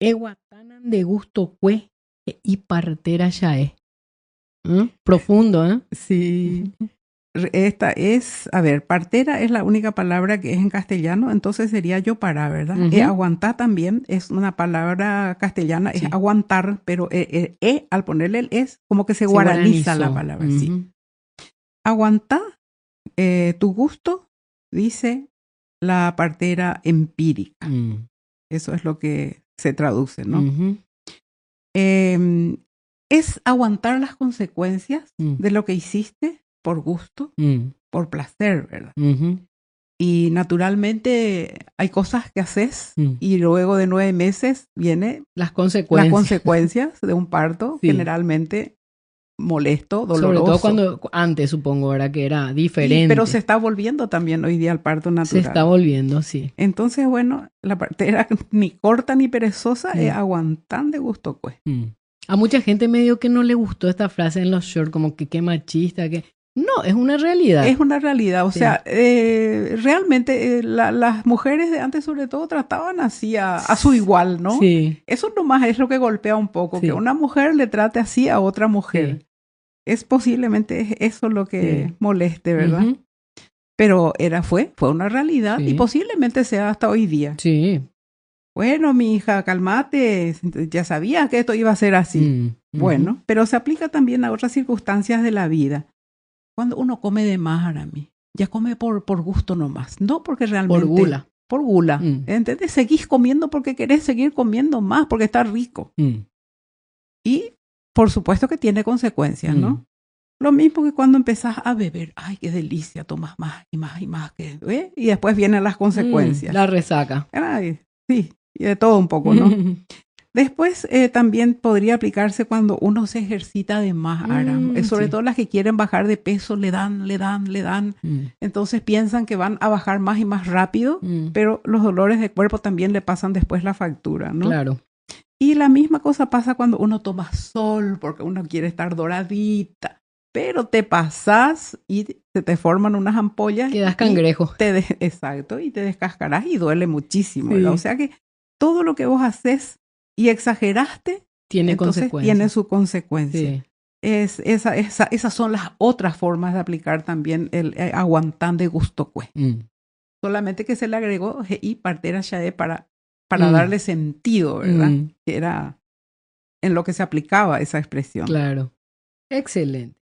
Eguatanan de gusto cue y partera ya es. Profundo, ¿eh? Sí. Esta es, a ver, partera es la única palabra que es en castellano, entonces sería yo para, ¿verdad? Aguantar también es una palabra castellana, Sí. es aguantar, pero al ponerle el es, como que se guaraniza la palabra, sí. Aguantar tu gusto, dice la partera empírica. Eso es lo que se traduce, ¿no? Es aguantar las consecuencias de lo que hiciste por gusto, por placer, ¿verdad? Y naturalmente hay cosas que haces y luego de 9 meses vienen las consecuencias de un parto, sí. Generalmente molesto, doloroso. Sobre todo cuando antes, supongo, ¿verdad? Que era diferente. Sí, pero se está volviendo también hoy día el parto natural. Se está volviendo, sí. Entonces, bueno, la partera ni corta ni perezosa es aguantar de gusto, pues. A mucha gente medio que no le gustó esta frase en los shorts, como que qué machista, que... No, es una realidad. Es una realidad, o sea, realmente las mujeres de antes sobre todo trataban así a su igual, ¿no? Sí. Eso nomás es lo que golpea un poco, que una mujer le trate así a otra mujer. Es posiblemente eso lo que moleste, ¿verdad? Pero fue una realidad y posiblemente sea hasta hoy día. Sí. Bueno, mi hija, cálmate, ya sabías que esto iba a ser así. Bueno, pero se aplica también a otras circunstancias de la vida. Cuando uno come de más, Arami, ya come por gusto nomás, no porque realmente... Por gula. Por gula, ¿entendés? Seguís comiendo porque querés seguir comiendo más, porque está rico. Y por supuesto que tiene consecuencias, ¿no? Lo mismo que cuando empezás a beber, ay, qué delicia, tomas más y más y más, y después vienen las consecuencias. La resaca. Ay, sí, y de todo un poco, ¿no? Después también podría aplicarse cuando uno se ejercita de más, Aram. Sobre todo las que quieren bajar de peso, le dan. Entonces piensan que van a bajar más y más rápido, pero los dolores de cuerpo también le pasan después la factura, ¿no? Claro. Y la misma cosa pasa cuando uno toma sol, porque uno quiere estar doradita, pero te pasas y se te forman unas ampollas. Quedas cangrejo. Exacto, y te descascarás y duele muchísimo, ¿verdad? O sea que todo lo que vos haces y exageraste, tiene su consecuencia. Sí. Esas son las otras formas de aplicar también el aguantar de gusto cue. Solamente que se le agregó y partera shae para darle sentido, ¿verdad? Que era en lo que se aplicaba esa expresión. Claro. Excelente.